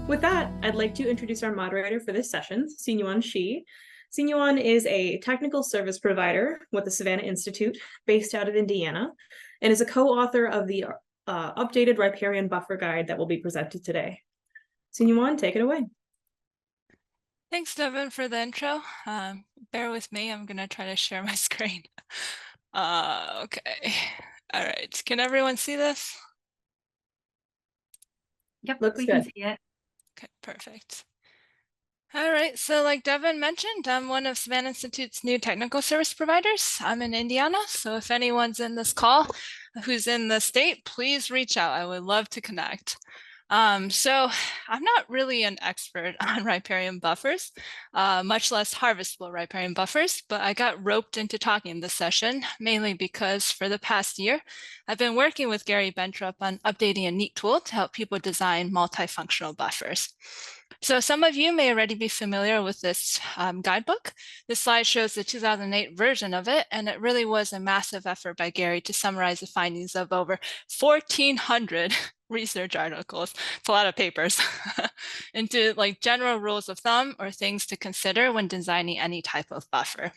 With that, I'd like to introduce our moderator for this session, Xinyuan Shi. Xinyuan is a technical service provider with the Savanna Institute based out of Indiana and is a co-author of the updated Riparian buffer guide that will be presented today. Xinyuan, take it away. Thanks, Devin, for the intro. Bear with me. I'm going to try to share my screen. Okay. All right. Can everyone see this? Yep, Looks we good. can see it. Okay, perfect. All right, so like Devin mentioned, I'm one of Savanna Institute's new technical service providers. I'm in Indiana, so if anyone's in this call who's in the state, please reach out. I would love to connect. So I'm not really an expert on riparian buffers, much less harvestable riparian buffers, but I got roped into talking this session, mainly because for the past year, I've been working with Gary Bentrup on updating a neat tool to help people design multifunctional buffers. So some of you may already be familiar with this guidebook. This slide shows the 2008 version of it, and it really was a massive effort by Gary to summarize the findings of over 1,400 research articles. It's a lot of papers into like general rules of thumb or things to consider when designing any type of buffer.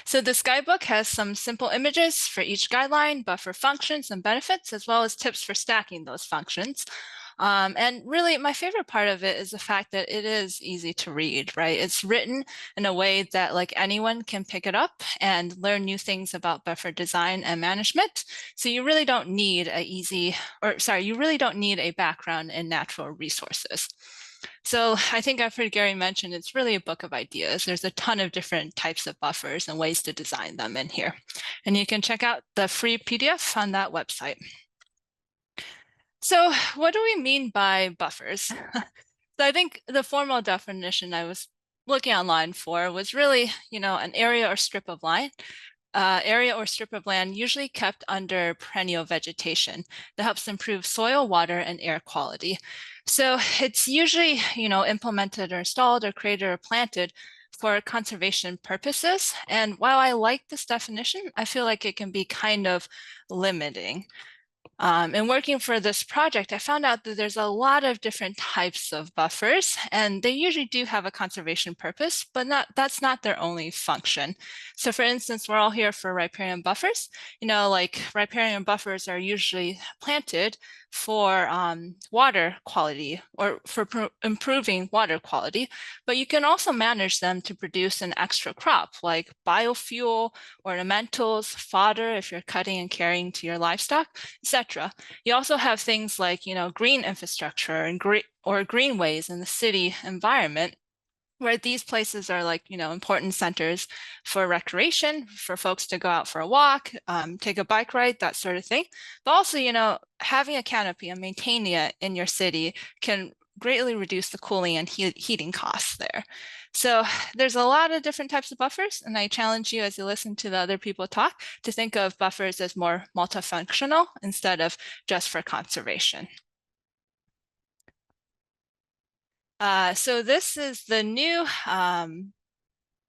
So this guidebook has some simple images for each guideline, buffer functions and benefits, as well as tips for stacking those functions. And really, my favorite part of it is the fact that it is easy to read, right? It's written in a way that like anyone can pick it up and learn new things about buffer design and management. So you really don't need you really don't need a background in natural resources. So I think I've heard Gary mention it's really a book of ideas. There's a ton of different types of buffers and ways to design them in here. And you can check out the free PDF on that website. So what do we mean by buffers? So I think the formal definition I was looking online for was really, an area or strip of land usually kept under perennial vegetation that helps improve soil, water, and air quality. So it's usually, implemented or installed or created or planted for conservation purposes. And while I like this definition, I feel like it can be kind of limiting. And working for this project, I found out that there's a lot of different types of buffers, and they usually do have a conservation purpose, but that's not their only function. So for instance, we're all here for riparian buffers. Like riparian buffers are usually planted for water quality or for improving water quality, but you can also manage them to produce an extra crop like biofuel, ornamentals, fodder if you're cutting and carrying to your livestock, etc. You also have things like, green infrastructure and greenways in the city environment, where these places are like, important centers for recreation, for folks to go out for a walk, take a bike ride, that sort of thing. But also, having a canopy and maintaining it in your city can greatly reduce the cooling and heating costs there. So there's a lot of different types of buffers, and I challenge you as you listen to the other people talk to think of buffers as more multifunctional instead of just for conservation. So this is the new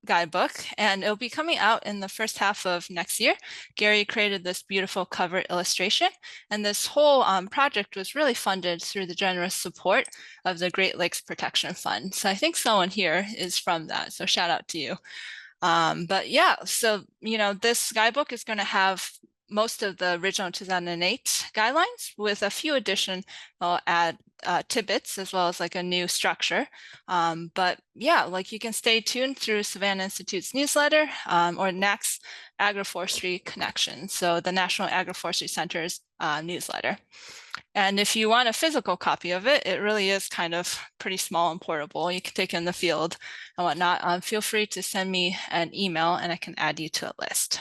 guidebook, and it'll be coming out in the first half of next year. Gary created this beautiful cover illustration, and this whole project was really funded through the generous support of the Great Lakes Protection Fund. So I think someone here is from that, so shout out to you. But yeah, so this guidebook is going to have most of the original 2008 guidelines with a few additions. I'll add tidbits as well as like a new structure. But yeah, like you can stay tuned through Savanna Institute's newsletter or NAC's Agroforestry Connection, so the National Agroforestry Center's newsletter. And if you want a physical copy of it, it really is kind of pretty small and portable. You can take it in the field and whatnot. Feel free to send me an email and I can add you to a list.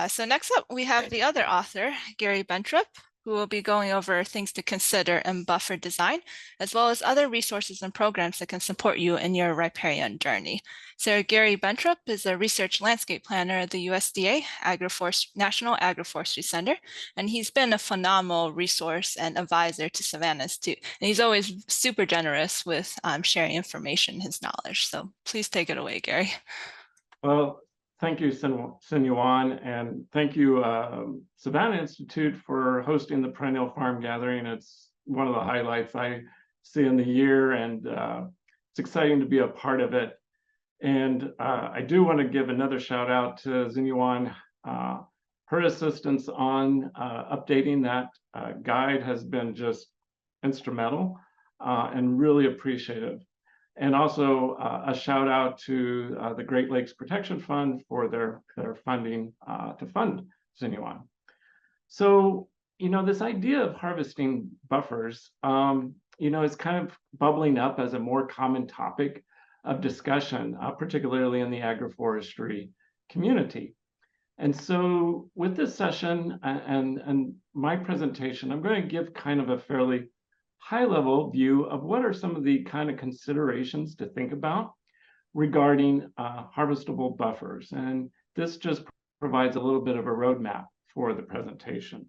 So next up, we have the other author, Gary Bentrup, who will be going over things to consider in buffer design, as well as other resources and programs that can support you in your riparian journey. So Gary Bentrup is a research landscape planner at the USDA National Agroforestry Center, and he's been a phenomenal resource and advisor to Savanna Institute. And he's always super generous with sharing information, his knowledge. So please take it away, Gary. Well, Thank you, Xinyuan, and thank you, Savanna Institute, for hosting the Perennial Farm Gathering. It's one of the highlights I see in the year, and it's exciting to be a part of it. And I do want to give another shout out to Xinyuan. Her assistance on updating that guide has been just instrumental and really appreciative. And also a shout out to the Great Lakes Protection Fund for their funding to fund Xinyuan. So, this idea of harvesting buffers, is kind of bubbling up as a more common topic of discussion, particularly in the agroforestry community. And so with this session and my presentation, I'm going to give kind of a fairly high-level view of what are some of the kind of considerations to think about regarding harvestable buffers. And this just provides a little bit of a roadmap for the presentation.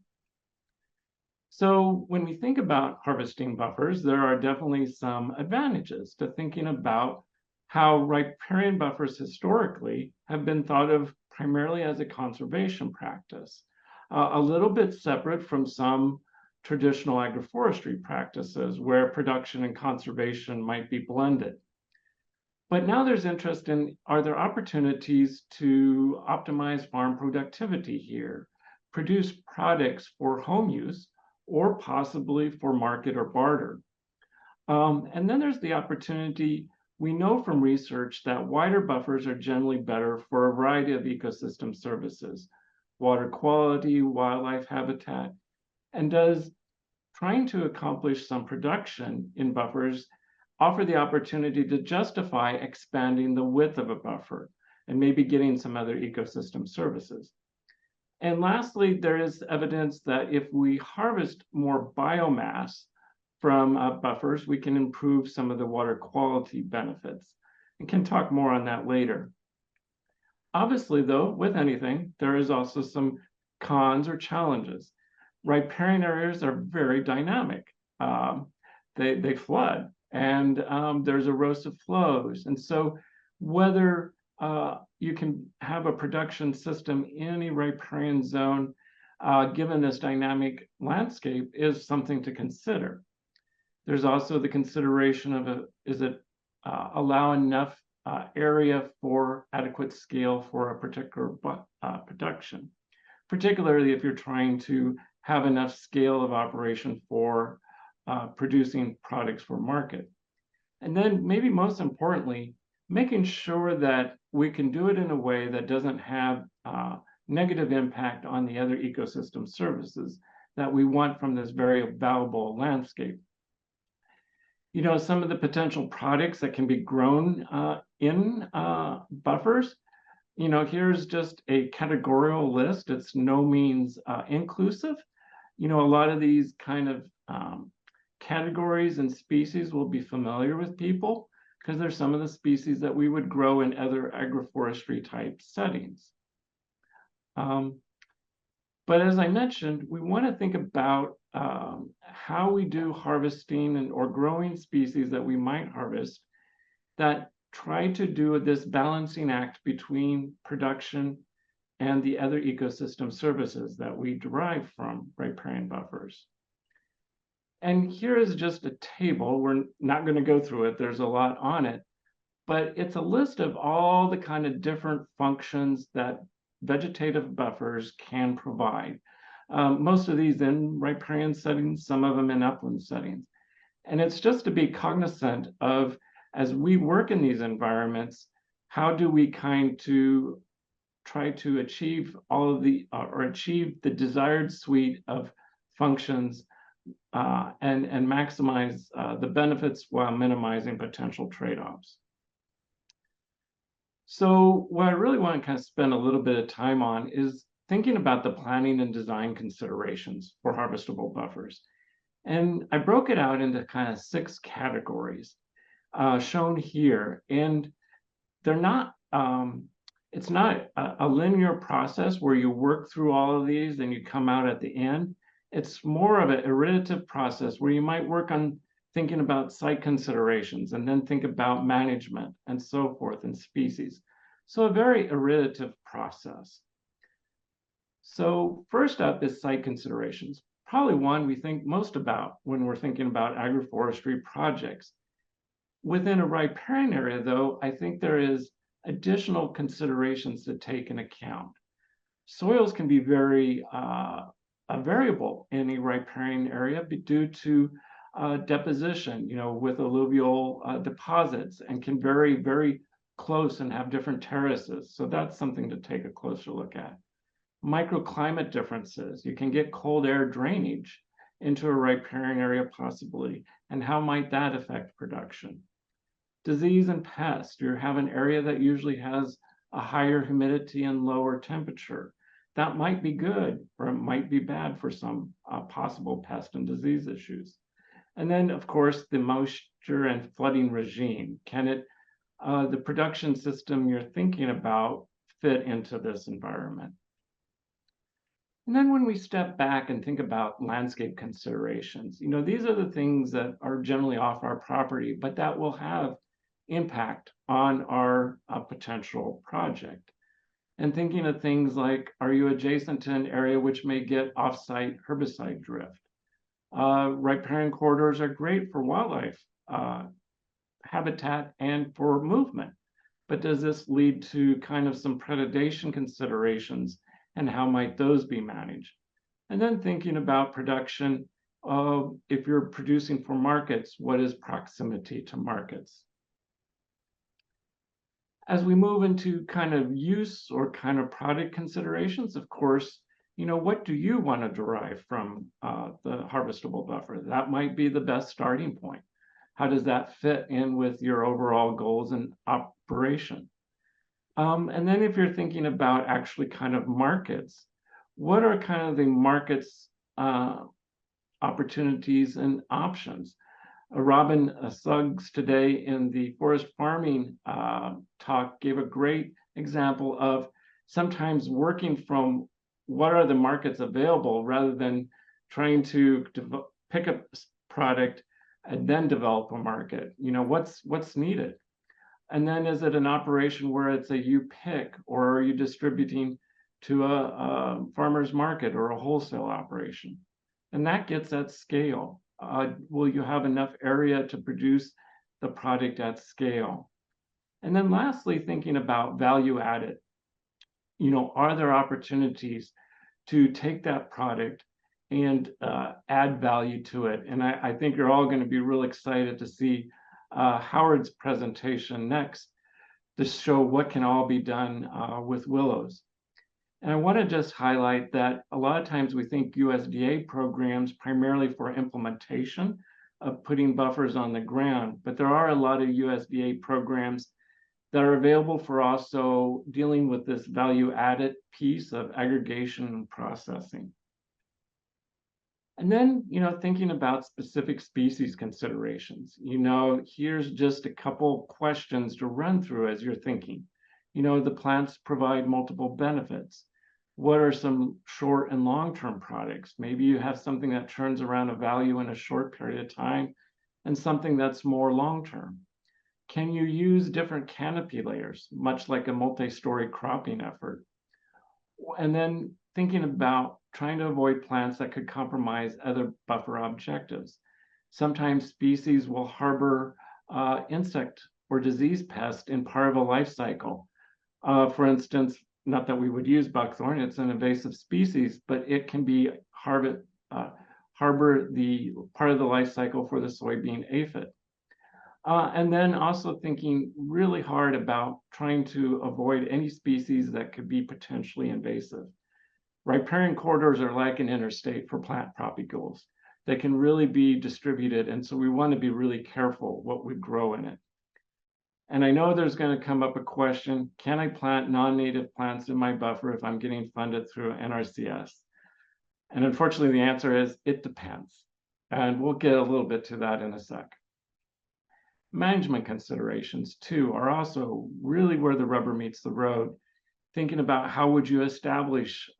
So when we think about harvesting buffers, there are definitely some advantages to thinking about how riparian buffers historically have been thought of primarily as a conservation practice, a little bit separate from some traditional agroforestry practices where production and conservation might be blended. But now there's interest in, are there opportunities to optimize farm productivity here, produce products for home use, or possibly for market or barter? And then there's the opportunity. We know from research that wider buffers are generally better for a variety of ecosystem services, water quality, wildlife habitat, and does trying to accomplish some production in buffers offer the opportunity to justify expanding the width of a buffer and maybe getting some other ecosystem services. And lastly, there is evidence that if we harvest more biomass from buffers, we can improve some of the water quality benefits, and can talk more on that later. Obviously, though, with anything, there is also some cons or challenges. Riparian areas are very dynamic. They flood, and there's erosive flows. And so whether you can have a production system in a riparian zone, given this dynamic landscape, is something to consider. There's also the consideration of is it allow enough area for adequate scale for a particular production, particularly if you're trying to have enough scale of operation for producing products for market. And then maybe most importantly, making sure that we can do it in a way that doesn't have negative impact on the other ecosystem services that we want from this very valuable landscape. Some of the potential products that can be grown in buffers, here's just a categorical list. It's no means inclusive. A lot of these kind of categories and species will be familiar with people because they're some of the species that we would grow in other agroforestry type settings. But as I mentioned, we want to think about how we do harvesting or growing species that we might harvest that try to do this balancing act between production and the other ecosystem services that we derive from riparian buffers. And here is just a table. We're not going to go through it. There's a lot on it, but it's a list of all the kind of different functions that vegetative buffers can provide. Most of these in riparian settings, some of them in upland settings. And it's just to be cognizant of, as we work in these environments, how do we try to achieve all of the, or achieve the desired suite of functions and maximize the benefits while minimizing potential trade-offs. So what I really want to kind of spend a little bit of time on is thinking about the planning and design considerations for harvestable buffers. And I broke it out into kind of 6 categories shown here. And they're not, it's not a linear process where you work through all of these and you come out at the end. It's more of an iterative process where you might work on thinking about site considerations and then think about management and so forth and species. So a very iterative process. So first up is site considerations. Probably one we think most about when we're thinking about agroforestry projects. Within a riparian area, though, I think there is additional considerations to take in account. Soils can be very variable in a riparian area due to deposition, with alluvial deposits, and can vary very close and have different terraces. So that's something to take a closer look at. Microclimate differences. You can get cold air drainage into a riparian area possibly, and how might that affect production? Disease and pest. You have an area that usually has a higher humidity and lower temperature. That might be good, or it might be bad for some possible pest and disease issues. And then, of course, the moisture and flooding regime. Can it, the production system you're thinking about, fit into this environment? And then when we step back and think about landscape considerations, these are the things that are generally off our property, but that will have impact on our potential project. And thinking of things like, are you adjacent to an area which may get off-site herbicide drift? Riparian corridors are great for wildlife habitat and for movement, but does this lead to kind of some predation considerations, and how might those be managed? And then thinking about production, if you're producing for markets, what is proximity to markets? As we move into kind of use or kind of product considerations, of course, what do you want to derive from the harvestable buffer? That might be the best starting point. How does that fit in with your overall goals and operation? And then if you're thinking about actually kind of markets, what are kind of the markets opportunities and options? Robin Suggs today in the forest farming talk gave a great example of sometimes working from what are the markets available rather than trying to pick a product and then develop a market. What's needed? And then is it an operation where it's a you pick, or are you distributing to a farmer's market or a wholesale operation? And that gets at scale. Will you have enough area to produce the product at scale? And then lastly, thinking about value added. Are there opportunities to take that product and add value to it? And I think you're all going to be real excited to see Howard's presentation next to show what can all be done with willows. And I want to just highlight that a lot of times we think USDA programs primarily for implementation of putting buffers on the ground, but there are a lot of USDA programs that are available for also dealing with this value added piece of aggregation and processing. And then, thinking about specific species considerations, here's just a couple questions to run through as you're thinking. The plants provide multiple benefits. What are some short and long-term products? Maybe you have something that turns around a value in a short period of time and something that's more long-term. Can you use different canopy layers, much like a multi-story cropping effort? And then thinking about trying to avoid plants that could compromise other buffer objectives. Sometimes species will harbor insect or disease pest in part of a life cycle. For instance, not that we would use buckthorn, it's an invasive species, but it can be harbor the part of the life cycle for the soybean aphid. And then also thinking really hard about trying to avoid any species that could be potentially invasive. Riparian corridors are like an interstate for plant propagules. They can really be distributed, and so we want to be really careful what we grow in it. And I know there's going to come up a question, can I plant non-native plants in my buffer if I'm getting funded through NRCS? And unfortunately, the answer is it depends. And we'll get a little bit to that in a sec. Management considerations, too, are also really where the rubber meets the road. Thinking about how would you establish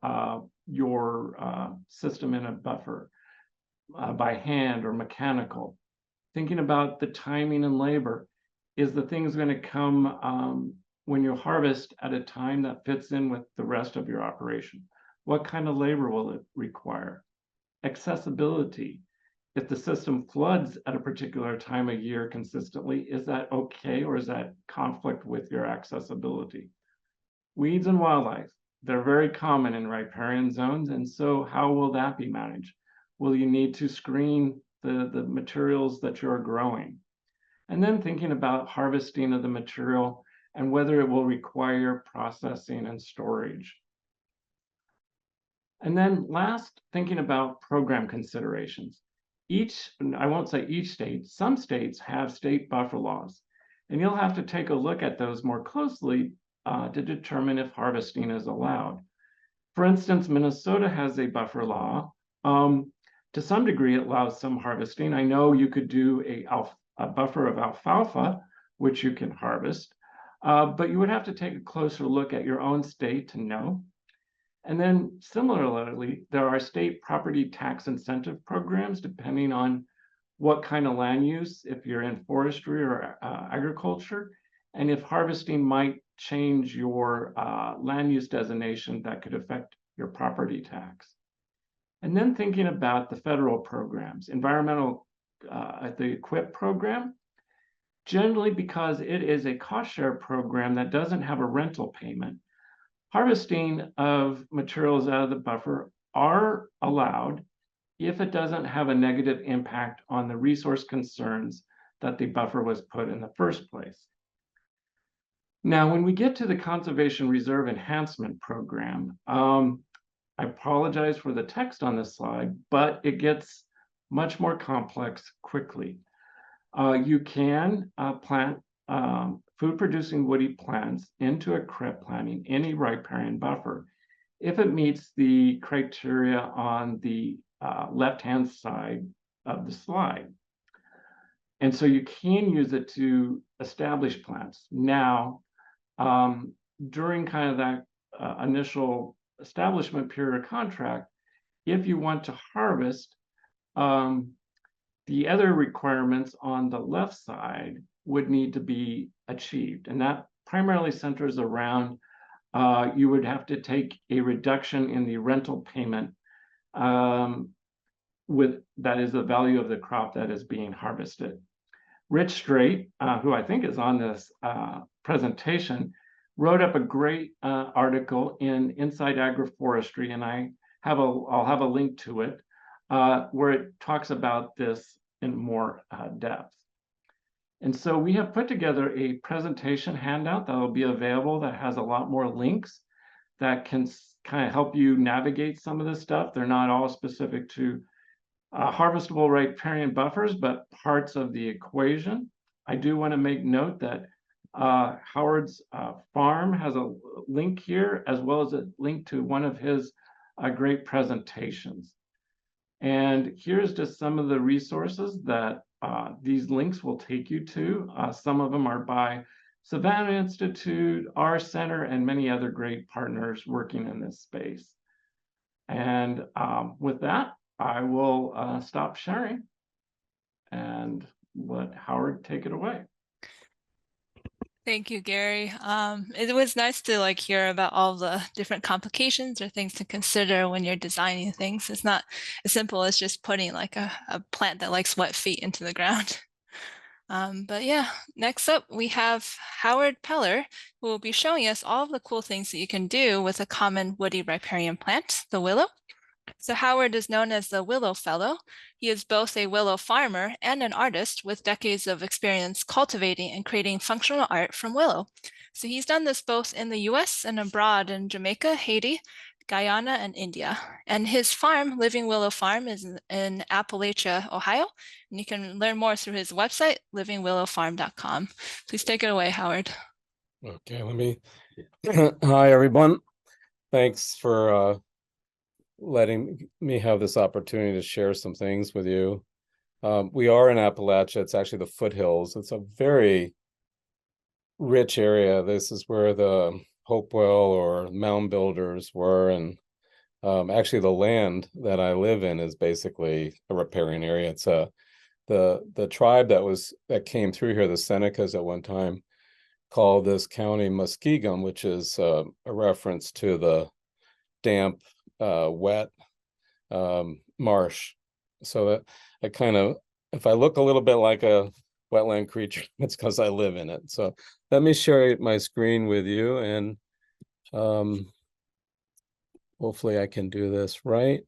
your system in a buffer by hand or mechanical. Thinking about the timing and labor. Is the things going to come when you harvest at a time that fits in with the rest of your operation? What kind of labor will it require? Accessibility. If the system floods at a particular time of year consistently, is that okay, or is that conflict with your accessibility? Weeds and wildlife, they're very common in riparian zones, and so how will that be managed? Will you need to screen the materials that you're growing? And then thinking about harvesting of the material and whether it will require processing and storage. And then last, thinking about program considerations. I won't say each state, some states have state buffer laws, and you'll have to take a look at those more closely to determine if harvesting is allowed. For instance, Minnesota has a buffer law. To some degree, it allows some harvesting. I know you could do a buffer of alfalfa, which you can harvest, but you would have to take a closer look at your own state to know. And then similarly, there are state property tax incentive programs depending on what kind of land use, if you're in forestry or agriculture, and if harvesting might change your land use designation that could affect your property tax. And then thinking about the federal programs, environmental, the EQIP program, generally because it is a cost share program that doesn't have a rental payment, harvesting of materials out of the buffer are allowed if it doesn't have a negative impact on the resource concerns that the buffer was put in the first place. Now, when we get to the Conservation Reserve Enhancement Program, I apologize for the text on this slide, but it gets much more complex quickly. You can plant food-producing woody plants into a crib planting, any riparian buffer, if it meets the criteria on the left-hand side of the slide. And so you can use it to establish plants. Now, during kind of that initial establishment period of contract, if you want to harvest, the other requirements on the left side would need to be achieved. And that primarily centers around you would have to take a reduction in the rental payment that is the value of the crop that is being harvested. Rich Straight, who I think is on this presentation, wrote up a great article in Inside Agroforestry, and I'll have a link to it, where it talks about this in more depth. And so we have put together a presentation handout that will be available that has a lot more links that can kind of help you navigate some of this stuff. They're not all specific to harvestable riparian buffers, but parts of the equation. I do want to make note that Howard's farm has a link here, as well as a link to one of his great presentations. And here's just some of the resources that these links will take you to. Some of them are by Savanna Institute, our center, and many other great partners working in this space. And with that, I will stop sharing and let Howard take it away. Thank you, Gary. It was nice to hear about all the different complications or things to consider when you're designing things. It's not as simple as just putting a plant that likes wet feet into the ground. But yeah, next up we have Howard Peller, who will be showing us all of the cool things that you can do with a common woody riparian plant, the willow. So Howard is known as the Willow Fellow. He is both a willow farmer and an artist with decades of experience cultivating and creating functional art from willow. So he's done this both in the US and abroad in Jamaica, Haiti, Guyana, and India. And his farm, Living Willow Farm, is in Appalachia, Ohio. And you can learn more through his website, livingwillowfarm.com. Please take it away, Howard. Okay, let me. Hi, everyone. Thanks for letting me have this opportunity to share some things with you. We are in Appalachia. It's actually the foothills. It's a very rich area. This is where the Hopewell or mound builders were. And actually the land that I live in is basically a riparian area. It's the tribe that came through here, the Senecas at one time, call this county Muskegum, which is a reference to the damp, wet marsh. So that I kind of, if I look a little bit like a wetland creature, it's because I live in it. So let me share my screen with you, and hopefully I can do this right.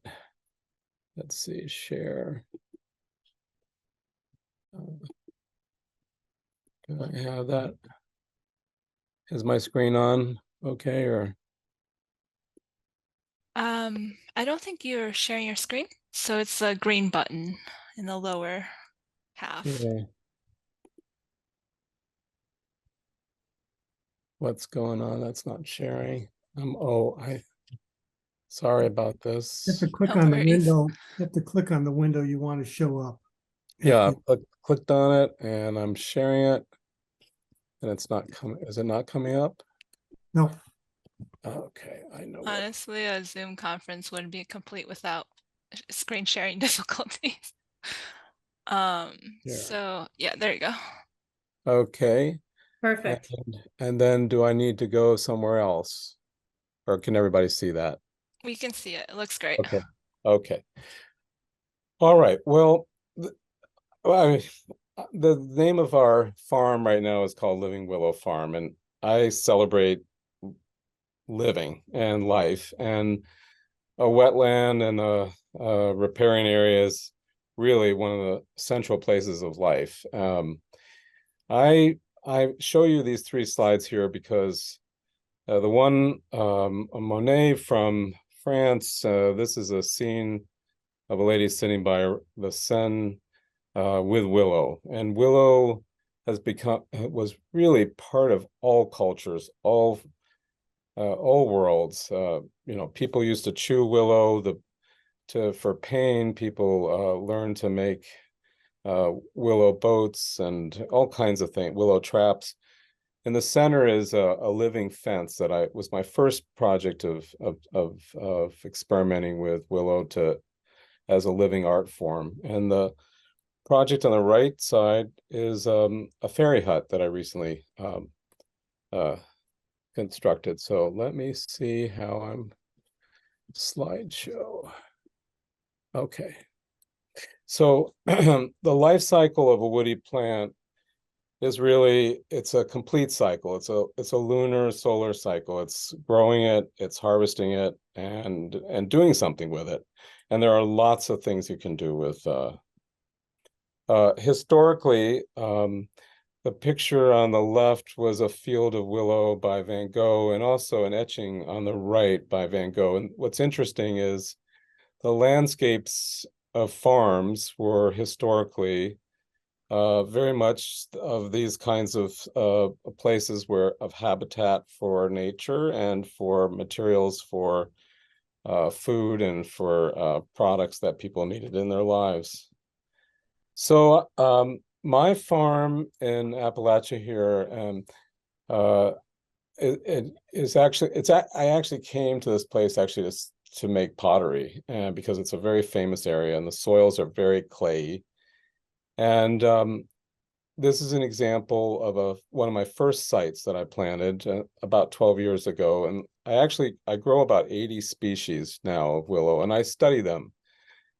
Let's see, share. Do I have that? Is my screen on okay, or? I don't think you're sharing your screen. So it's the green button in the lower half. Yeah. What's going on? That's not sharing. Sorry about You have this. to click No on the worries. window. You have to click on the window you want to show up. Yeah, I clicked on it and I'm sharing it. And it's not coming. Is it not coming up? No, Okay, I know. Honestly, a Zoom conference wouldn't be complete without screen sharing difficulties. Yeah. So yeah, there you go. Okay. Perfect. And then do I need to go somewhere else? Or can everybody see that? We can see it. It looks great. Okay. Okay. All right. Well, the name of our farm right now is called Living Willow Farm, and I celebrate living and life, and a wetland and a riparian area is really one of the central places of life. I show you these 3 slides here because the one, a Monet from France, this is a scene of a lady sitting by the Seine with Willow, and Willow was really part of all cultures, all worlds. People used to chew willow for pain. People learned to make willow boats and all kinds of things, willow traps. In the center is a living fence that was my first project of experimenting with willow as a living art form. And the project on the right side is a fairy hut that I recently constructed. So let me see how I'm slideshow. Okay. So the life cycle of a woody plant is really, it's a complete cycle. It's a lunar solar cycle. It's growing it, it's harvesting it, and doing something with it. And there are lots of things you can do with historically, the picture on the left was a field of willow by Van Gogh, and also an etching on the right by Van Gogh. And what's interesting is the landscapes of farms were historically very much of these kinds of places of habitat for nature and for materials for food and for products that people needed in their lives. So my farm in Appalachia here, I actually came to this place actually to make pottery, because it's a very famous area and the soils are very clayey. And this is an example of one of my first sites that I planted about 12 years ago. And I grow about 80 species now of willow, and I study them.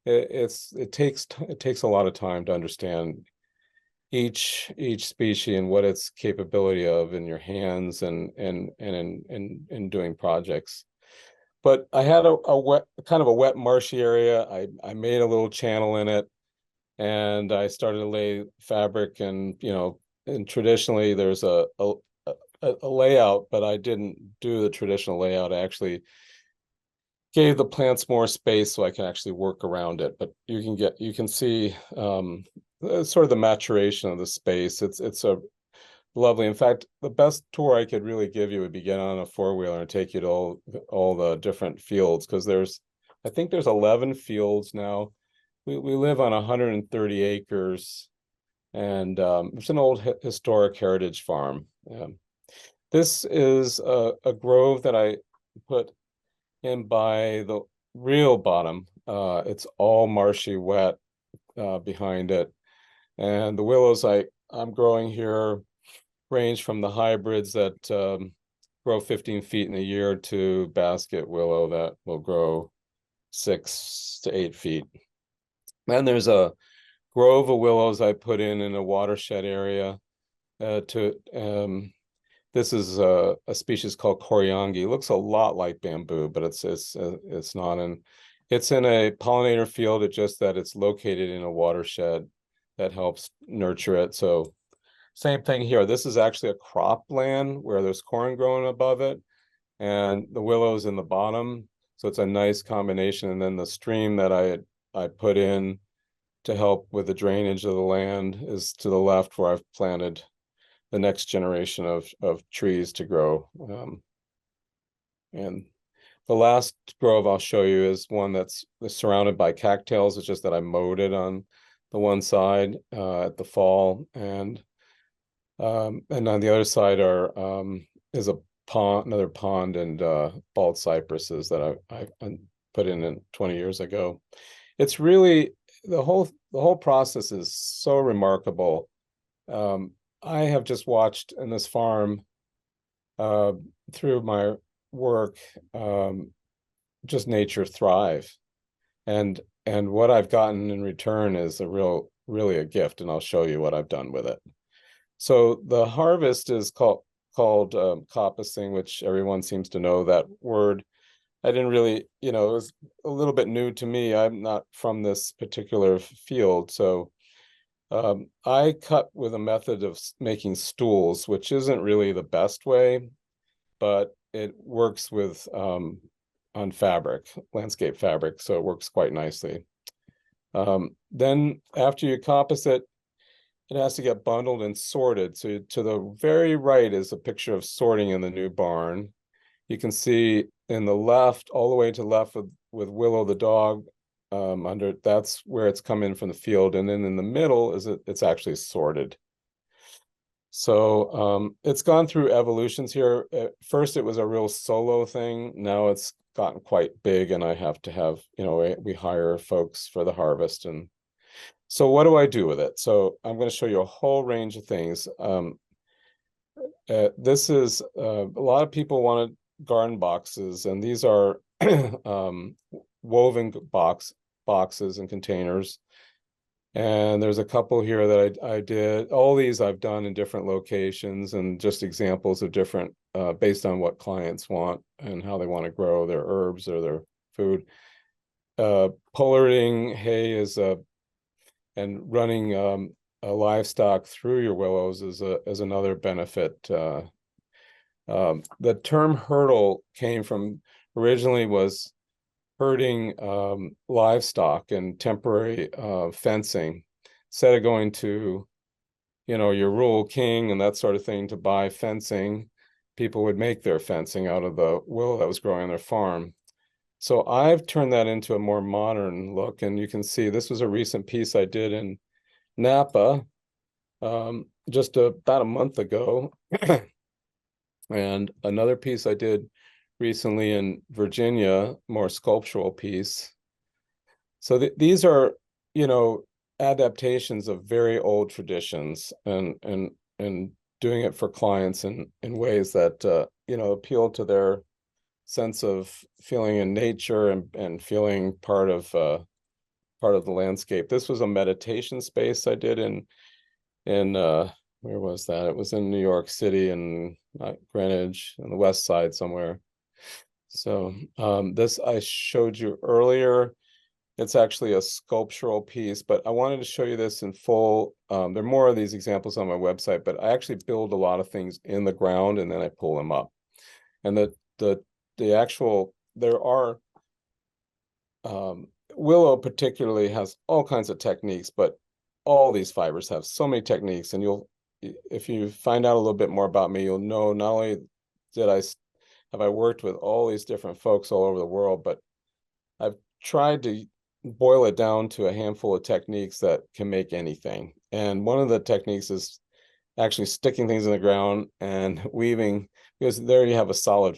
It takes a lot of time to understand each species and what its capability of in your hands and in doing projects. But I had a wet, kind of a wet marshy area. I made a little channel in it, and I started to lay fabric, and and traditionally there's a layout, but I didn't do the traditional layout. I actually gave the plants more space so I can actually work around it. But you can see sort of the maturation of the space. It's a lovely. In fact, the best tour I could really give you would be get on a 4-wheeler and take you to all the different fields, because I think there's 11 fields now. We live on 130 acres, and it's an old historic heritage farm. This is a grove that I put in by the real bottom. It's all marshy, wet behind it. And the willows I'm growing here range from the hybrids that grow 15 feet in a year to basket willow that will grow 6 to 8 feet. Then there's a grove of willows I put in a watershed area this is a species called Koryangi. It looks a lot like bamboo, but it's not. And it's in a pollinator field. It's just that it's located in a watershed that helps nurture it. So same thing here. This is actually a cropland where there's corn growing above it and the willows in the bottom. So it's a nice combination. And then the stream that I put in to help with the drainage of the land is to the left where I've planted the next generation of trees to grow. And the last grove I'll show you is one that's surrounded by cattails. It's just that I mowed it on the one side at the fall, and on the other side is a pond, another pond, and bald cypresses that I put in 20 years ago. It's really the whole process is so remarkable. I have just watched in this farm through my work just nature thrive, and what I've gotten in return is really a gift, and I'll show you what I've done with it. So the harvest is called coppicing, which everyone seems to know that word. I didn't really, it was a little bit new to me. I'm not from this particular field, so I cut with a method of making stools, which isn't really the best way, but it works with on fabric, landscape fabric, so it works quite nicely. Then after you coppice it, it has to get bundled and sorted. So to the very right is a picture of sorting in the new barn. You can see in the left, all the way to the left with Willow the dog, that's where it's come in from the field, and then in the middle is it's actually sorted. So it's gone through evolutions here. At first it was a real solo thing. Now it's gotten quite big, and I have to have, we hire folks for the harvest. And so what do I do with it? So I'm going to show you a whole range of things. This is a lot of people wanted garden boxes, and these are woven boxes and containers. And there's a couple here that I did. All these I've done in different locations, and just examples of different based on what clients want and how they want to grow their herbs or their food. Pulleting hay and running a livestock through your willows is another benefit. The term hurdle came from, originally was herding livestock and temporary fencing. Instead of going to, your rural king and that sort of thing to buy fencing, people would make their fencing out of the willow that was growing on their farm. So I've turned that into a more modern look, and you can see this was a recent piece I did in Napa just about a month ago, and another piece I did recently in Virginia, more sculptural piece. So these are, adaptations of very old traditions, and doing it for clients in ways that appeal to their sense of feeling in nature and feeling part of the landscape. This was a meditation space I did in where was that? It was in New York City and Greenwich on the west side somewhere. So this I showed you earlier. It's actually a sculptural piece, but I wanted to show you this in full. There are more of these examples on my website, but I actually build a lot of things in the ground and then I pull them up. And the actual, there are, Willow particularly has all kinds of techniques, but all these fibers have so many techniques, and if you find out a little bit more about me, you'll know not only have I worked with all these different folks all over the world, but I've tried to boil it down to a handful of techniques that can make anything. And one of the techniques is actually sticking things in the ground and weaving, because there you have a solid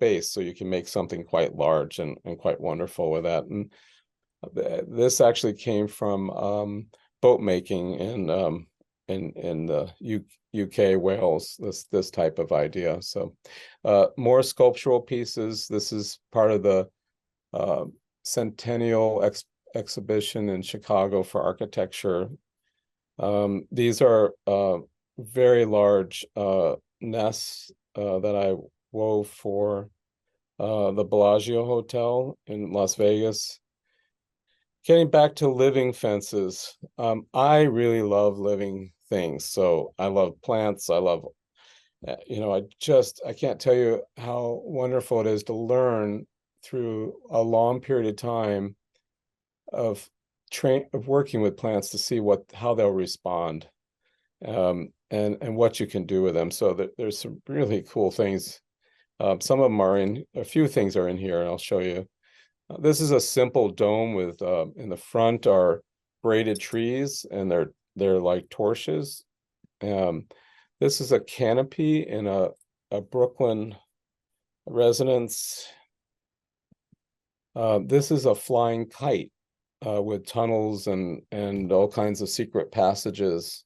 base, so you can make something quite large and quite wonderful with that. And this actually came from boat making in the UK, Wales, this type of idea. So more sculptural pieces. This is part of the Centennial exhibition in Chicago for architecture. These are very large nests that I wove for the Bellagio Hotel in Las Vegas. Getting back to living fences, I really love living things. So I love plants. I love, I can't tell you how wonderful it is to learn through a long period of time of working with plants to see how they'll respond, and what you can do with them. So there's some really cool things. Some of them a few things are in here, and I'll show you. This is a simple dome with in the front are braided trees, and they're like torches. This is a canopy in a Brooklyn residence. This is a flying kite with tunnels and all kinds of secret passages.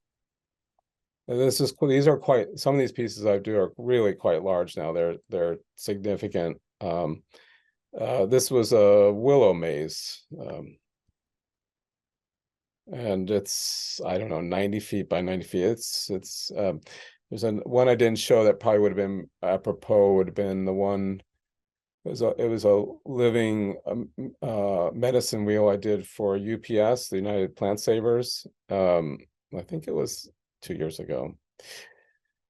And some of these pieces I do are really quite large now. They're significant. This was a willow maze, and it's, I don't know, 90 feet by 90 feet. There's one I didn't show that probably would have been apropos, would have been the one. It was a living medicine wheel I did for UPS, the United Plant Savers. I think it was 2 years ago.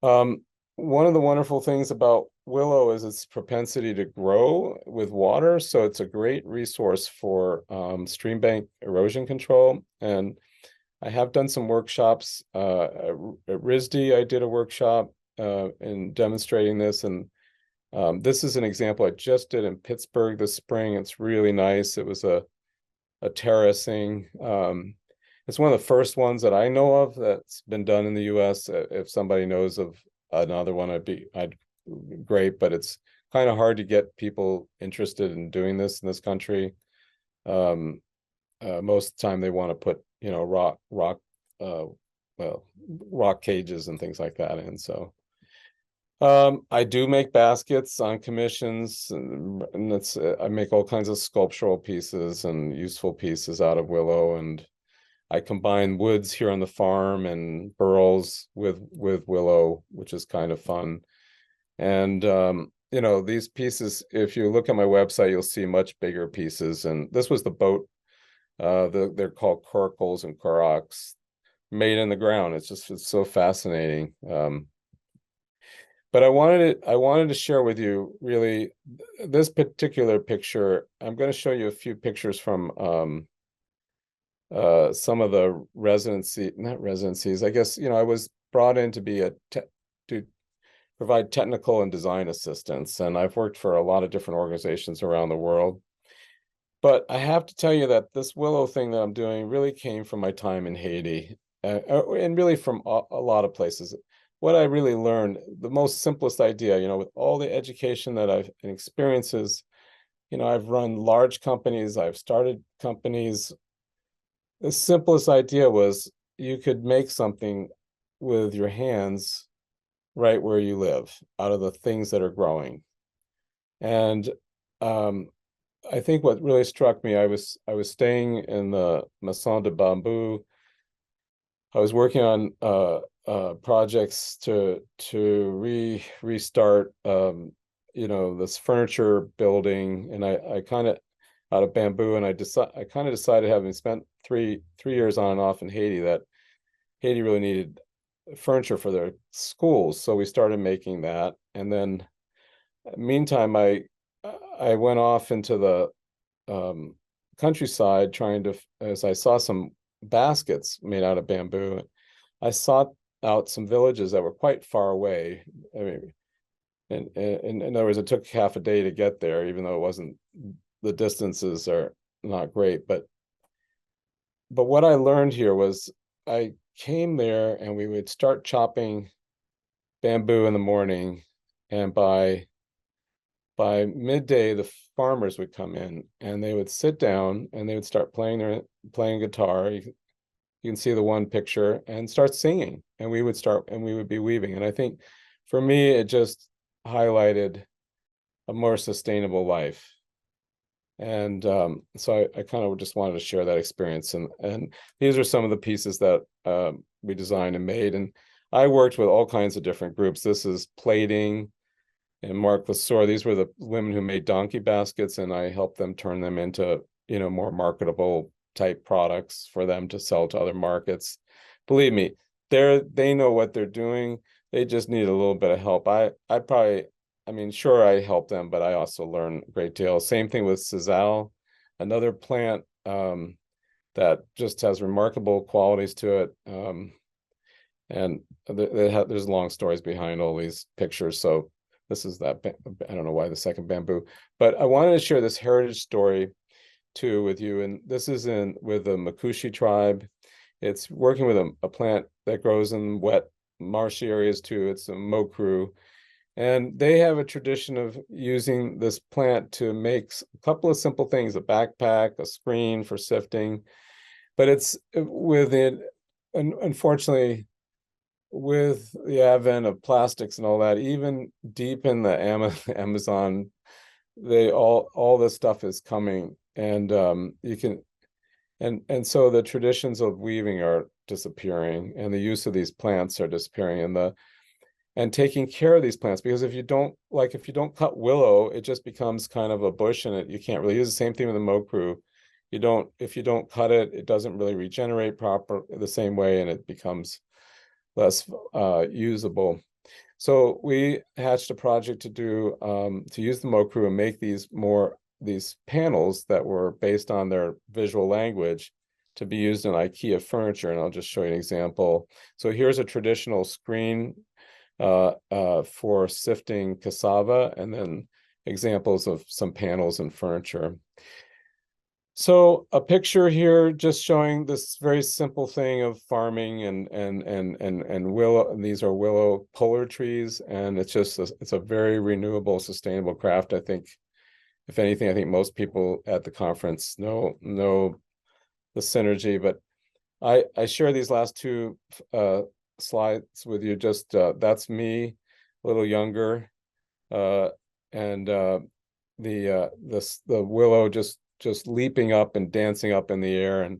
One of the wonderful things about willow is its propensity to grow with water. So it's a great resource for stream bank erosion control. And I have done some workshops. At RISD, I did a workshop in demonstrating this. And this is an example I just did in Pittsburgh this spring. It's really nice. It was a terracing. It's one of the first ones that I know of that's been done in the US. If somebody knows of another one, I'd great, but it's kind of hard to get people interested in doing this in this country. Most of the time they want to put, rock cages and things like that in. So I do make baskets on commissions, and I make all kinds of sculptural pieces and useful pieces out of willow, and I combine woods here on the farm and burls with willow, which is kind of fun. And these pieces, if you look at my website, you'll see much bigger pieces. And this was the boat. They're called coracles and corocs, made in the ground. It's so fascinating. But I wanted to share with you really this particular picture. I'm going to show you a few pictures from some of the not residencies. I guess, I was brought in to be to provide technical and design assistance. And I've worked for a lot of different organizations around the world. But I have to tell you that this willow thing that I'm doing really came from my time in Haiti, and really from a lot of places. What I really learned, the most simplest idea, with all the education that and experiences, I've run large companies, I've started companies. The simplest idea was you could make something with your hands right where you live, out of the things that are growing. And I think what really struck me, I was staying in the Maison de Bamboo. I was working on projects to restart this furniture building, and I kind of out of bamboo, and I kind of decided, having spent three years on and off in Haiti, that Haiti really needed furniture for their schools. So we started making that, and then meantime I went off into the countryside as I saw some baskets made out of bamboo. I sought out some villages that were quite far away. I mean, in other words, it took half a day to get there, even though the distances are not great. But what I learned here was, I came there and we would start chopping bamboo in the morning, and by midday the farmers would come in and they would sit down and they would start playing guitar. You you can see the one picture, and start singing. And we would be weaving. And I think for me, it just highlighted a more sustainable life. And so I kind of just wanted to share that experience. And these are some of the pieces that we designed and made. And I worked with all kinds of different groups. This is plating and Mark Lesor. These were the women who made donkey baskets, and I helped them turn them into, more marketable type products for them to sell to other markets. Believe me, they know what they're doing. They just need a little bit of help. Sure, I help them, but I also learn a great deal. Same thing with sisal, another plant that just has remarkable qualities to it. And there's long stories behind all these pictures. So this is that, I don't know why the second bamboo, but I wanted to share this heritage story too with you. And this is with the Makushi tribe. It's working with a plant that grows in wet marshy areas too. It's a mokru. And they have a tradition of using this plant to make a couple of simple things, a backpack, a screen for sifting. But it's unfortunately, with the advent of plastics and all that, even deep in the Amazon, all this stuff is coming. And so the traditions of weaving are disappearing, and the use of these plants are disappearing, and taking care of these plants, because if you don't cut willow, it just becomes kind of a bush, and you can't really use the same thing with the mokru. If you don't cut it, it doesn't really regenerate the same way, and it becomes less usable. So we hatched a project to use the mokru and make these panels that were based on their visual language to be used in IKEA furniture. And I'll just show you an example. So here's a traditional screen for sifting cassava, and then examples of some panels and furniture. So a picture here just showing this very simple thing of farming and willow. And these are willow polar trees, and it's a very renewable, sustainable craft. I think, if anything, I think most people at the conference know the synergy. But I share these last two slides with you. Just that's me, a little younger, and the willow just leaping up and dancing up in the air,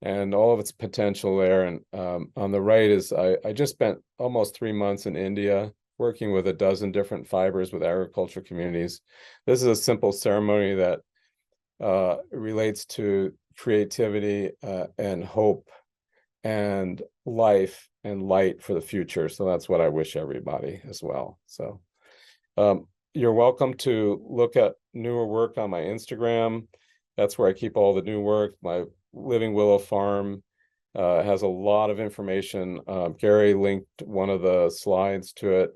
and all of its potential there. And on the right is I just spent almost 3 months in India working with a dozen different fibers with agriculture communities. This is a simple ceremony that relates to creativity and hope and life and light for the future. So that's what I wish everybody as well. So you're welcome to look at newer work on my Instagram. That's where I keep all the new work. My Living Willow Farm has a lot of information. Gary linked one of the slides to it.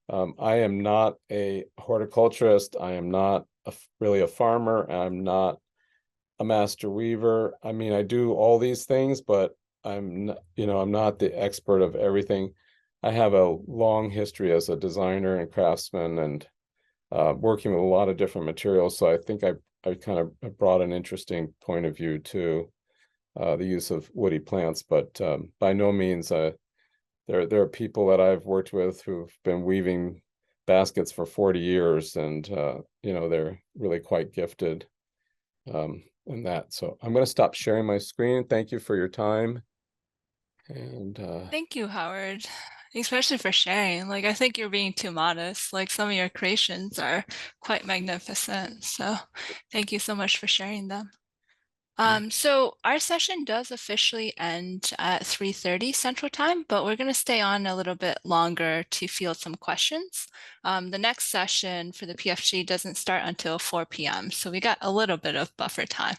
I am not a horticulturist. I am not really a farmer. I'm not a master weaver. I mean, I do all these things, but I'm not the expert of everything. I have a long history as a designer and craftsman, and working with a lot of different materials. So I think I kind of brought an interesting point of view to the use of woody plants, but by no means there are people that I've worked with who've been weaving baskets for 40 years, and they're really quite gifted in that. So I'm going to stop sharing my screen. Thank you for your time. And thank you, Howard, especially for sharing. I think you're being too modest. Some of your creations are quite magnificent. So thank you so much for sharing them. So our session does officially end at 3:30 Central Time, but we're going to stay on a little bit longer to field some questions. The next session for the PFG doesn't start until 4 p.m. So we got a little bit of buffer time.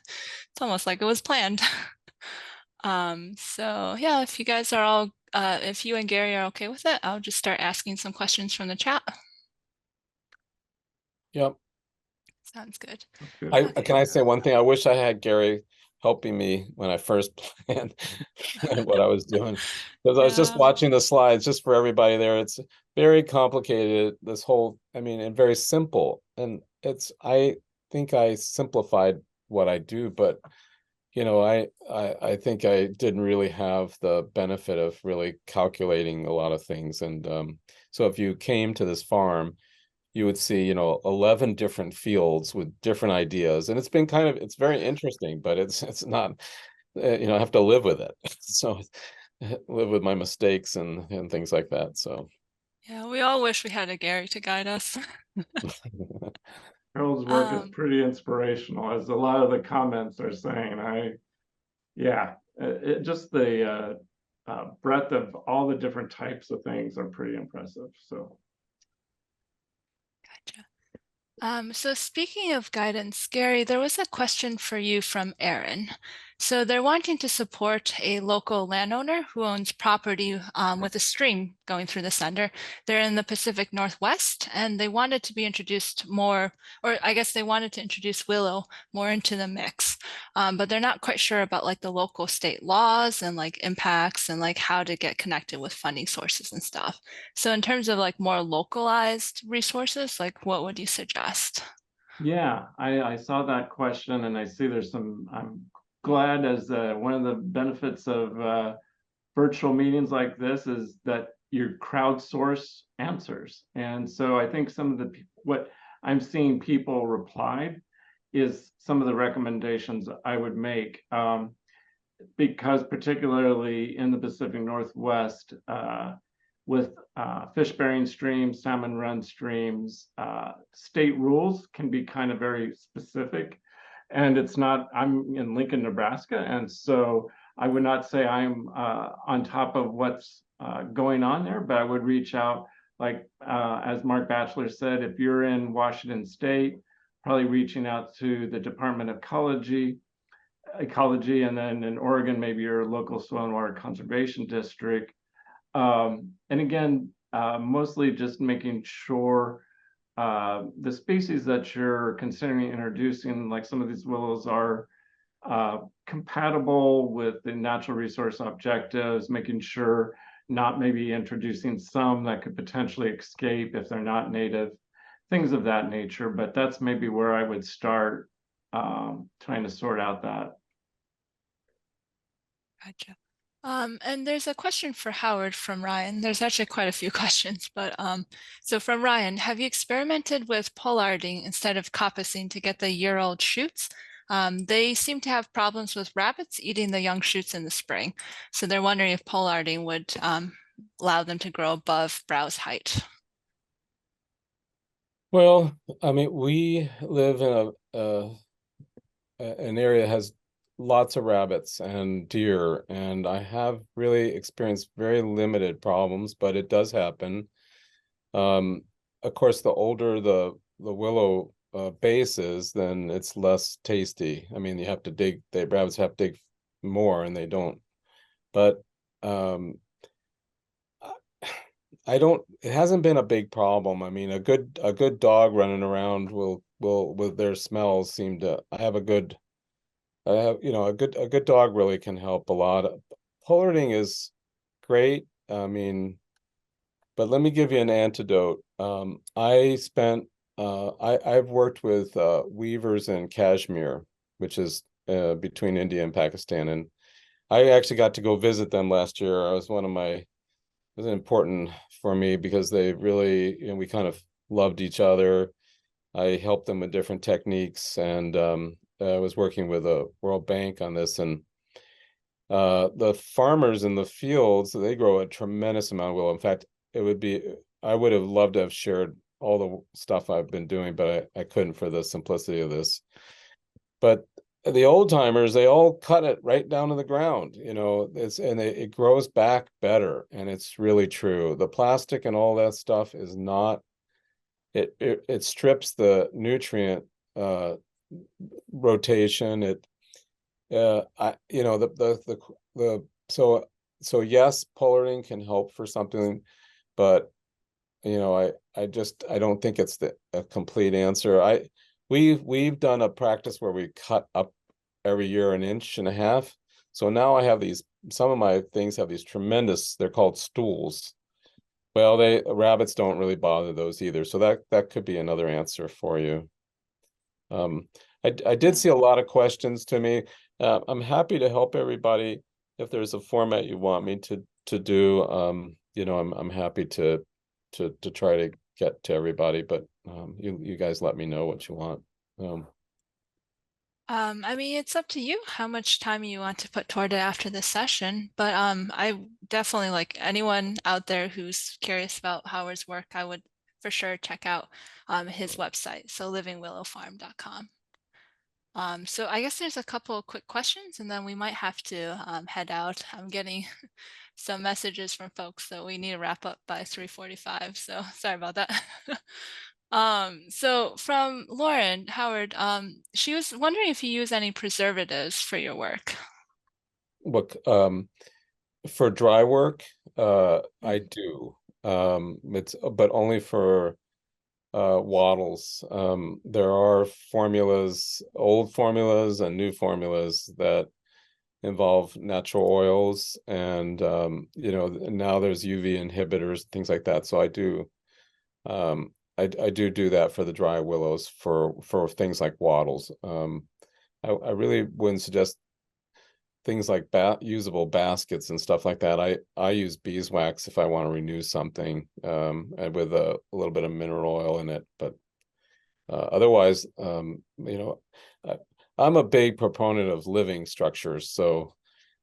It's almost like it was planned. So yeah, if you guys are all, if you and Gary are okay with it, I'll just start asking some questions from the chat. Yep. Sounds good. Can I say one thing? I wish I had Gary helping me when I first planned what I was doing, because I was just watching the slides just for everybody there. It's very complicated, this whole, and very simple. And I think I simplified what I do, but you know, I think I didn't really have the benefit of really calculating a lot of things. And so if you came to this farm, you would see, you know, 11 different fields with different ideas. And it's been kind of, it's very interesting, but it's not, you know, I have to live with it. So live with my mistakes and things like that. So Yeah, we all wish we had a Gary to guide us. Harold's work is pretty inspirational, as a lot of the comments are saying. Just the breadth of all the different types of things are pretty impressive. So. Gotcha. So speaking of guidance, Gary, there was a question for you from Aaron. So they're wanting to support a local landowner who owns property with a stream going through the center. They're in the Pacific Northwest, and they wanted to be introduced more, or I guess they wanted to introduce Willow more into the mix. But they're not quite sure about like the local state laws and like impacts and like how to get connected with funding sources and stuff. So in terms of like more localized resources, like what would you suggest? Yeah, I saw that question, and I see there's some, I'm glad, as one of the benefits of virtual meetings like this is that you crowdsource answers. And so I think some of what I'm seeing people replied is some of the recommendations I would make, because particularly in the Pacific Northwest, with fish-bearing streams, salmon run streams, state rules can be kind of very specific. And it's not, I'm in Lincoln, Nebraska, and so I would not say I'm on top of what's going on there, but I would reach out, like as Mark Batchelor said, if you're in Washington State, probably reaching out to the Department of Ecology, and then in Oregon, maybe your local soil and water conservation district. And again, mostly just making sure the species that you're considering introducing, like some of these willows, are compatible with the natural resource objectives, making sure not maybe introducing some that could potentially escape if they're not native, things of that nature. But that's maybe where I would start trying to sort out that. Gotcha. And there's a question for Howard from Ryan. There's actually quite a few questions, but so from Ryan, have you experimented with pollarding instead of coppicing to get the year-old shoots? They seem to have problems with rabbits eating the young shoots in the spring. So they're wondering if pollarding would allow them to grow above browse height. well, I mean, we live in an area that has lots of rabbits and deer, and I have really experienced very limited problems, but it does happen. Of course, the older the willow base is, then it's less tasty. I mean, you have to dig, the rabbits have to dig more, and they don't. But it hasn't been a big problem. I mean, a good dog running around will with their smells seem to, you know, a good dog really can help a lot. Pollarding is great. I mean, but let me give you an antidote. I've worked with weavers in Kashmir, which is between India and Pakistan, and I actually got to go visit them last year. It was important for me because they really, you know, we kind of loved each other. I helped them with different techniques, and I was working with a World Bank on this, and the farmers in the fields, they grow a tremendous amount of willow. In fact, I would have loved to have shared all the stuff I've been doing, but I couldn't for the simplicity of this. But the old timers, they all cut it right down to the ground, you know, it grows back better, and it's really true. The plastic and all that stuff is not, it strips the nutrient rotation. So yes, pollarding can help for something, but you know, I don't think it's a complete answer. We've done a practice where we cut up every year 1.5 inches. So now I have some of my things have these tremendous, they're called stools. Well, rabbits don't really bother those either. So that could be another answer for you. I did see a lot of questions to me. I'm happy to help everybody. If there's a format you want me to do, you know, I'm happy to try to get to everybody, but you guys let me know what you want. I mean, it's up to you how much time you want to put toward it after this session, but I definitely, like, anyone out there who's curious about Howard's work, I would for sure check out his website, so livingwillowfarm.com. So I guess there's a couple of quick questions and then we might have to head out. I'm getting some messages from folks that we need to wrap up by 3:45, so sorry about that. So from Lauren Howard, she was wondering if you use any preservatives for your work. Look, for dry work, I do. But only for wattles. There are formulas, old formulas and new formulas that involve natural oils, and you know, now there's UV inhibitors, things like that. So I do I do that for the dry willows for things like wattles. I really wouldn't suggest things like usable baskets and stuff like that. I use beeswax if I want to renew something, and with a little bit of mineral oil in it. But otherwise, you know, I'm a big proponent of living structures. So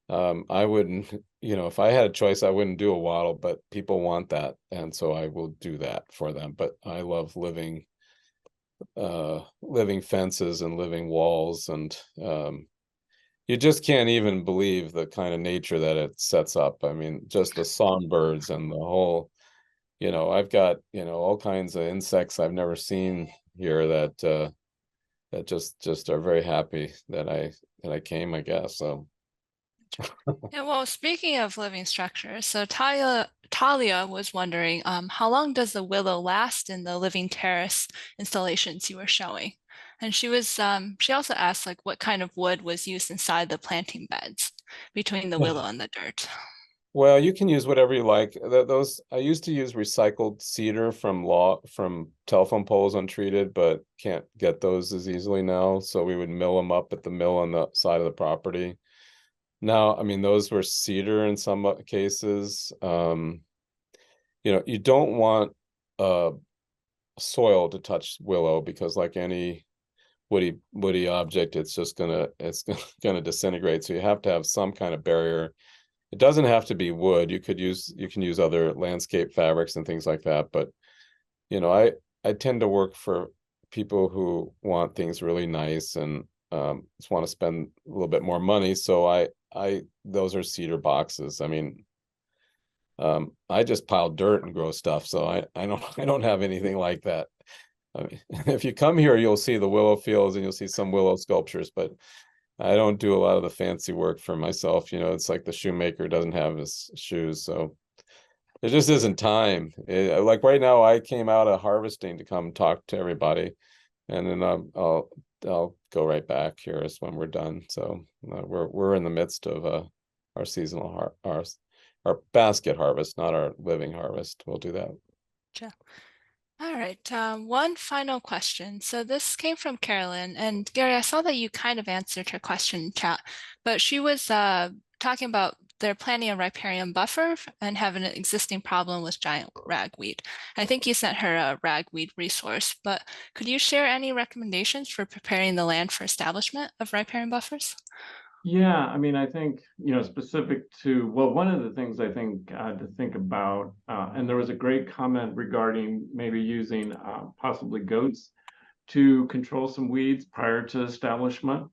I wouldn't, you know, if I had a choice, I wouldn't do a wattle, but people want that, and so I will do that for them. But I love living fences and living walls, and you just can't even believe the kind of nature that it sets up. I mean, just the songbirds and the whole, you know, I've got, you know, all kinds of insects I've never seen here that that just are very happy that I came, I guess. So Yeah, well, speaking of living structures, so Talia was wondering, how long does the willow last in the living terrace installations you were showing? And she also asked, like, what kind of wood was used inside the planting beds between the willow and the dirt? well, you can use whatever you like. Those I used to use recycled cedar from telephone poles untreated, but can't get those as easily now. So we would mill them up at the mill on the side of the property. Now, I mean, those were cedar in some cases. You know, you don't want soil to touch willow, because like any woody object, it's just gonna disintegrate. So you have to have some kind of barrier. It doesn't have to be wood. You can use other landscape fabrics and things like that. But you know, I tend to work for people who want things really nice and just want to spend a little bit more money. So those are cedar boxes. I mean, I just pile dirt and grow stuff, so I don't have anything like that. I mean, if you come here, you'll see the willow fields and you'll see some willow sculptures, but I don't do a lot of the fancy work for myself. You know, it's like the shoemaker doesn't have his shoes, so there just isn't time. Like right now, I came out of harvesting to come talk to everybody, and then I'll go right back here is when we're done. So we're in the midst of our seasonal our basket harvest, not our living harvest. We'll do that. Sure. All right, one final question. So this came from Carolyn, and Gary, I saw that you kind of answered her question in chat, but she was talking about they're planting a riparian buffer and have an existing problem with giant ragweed. I think you sent her a ragweed resource, but could you share any recommendations for preparing the land for establishment of riparian buffers? Yeah, I mean, I think, you know, specific to, well, one of the things I think to think about, and there was a great comment regarding maybe using possibly goats to control some weeds prior to establishment.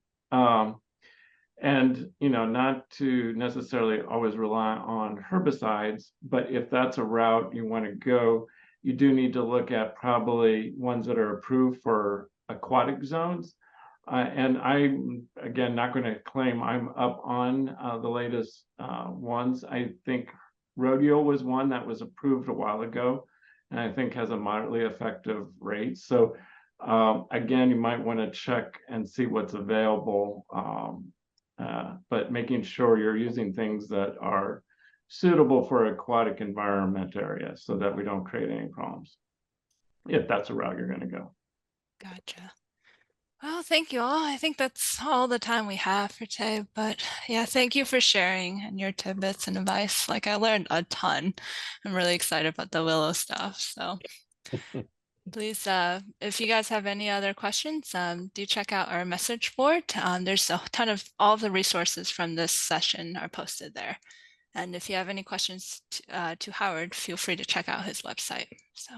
And, you know, not to necessarily always rely on herbicides, but if that's a route you want to go, you do need to look at probably ones that are approved for aquatic zones. And I'm, again, not going to claim I'm up on the latest ones. I think rodeo was one that was approved a while ago, and I think has a moderately effective rate. So again, you might want to check and see what's available, but making sure you're using things that are suitable for aquatic environment areas so that we don't create any problems, if that's a route you're going to go. Gotcha. Well, thank you all. I think that's all the time we have for today. But yeah, thank you for sharing and your tidbits and advice. Like I learned a ton. I'm really excited about the Willow stuff. So please, if you guys have any other questions, do check out our message board. There's a ton of all the resources from this session are posted there. And if you have any questions to Howard, feel free to check out his website. So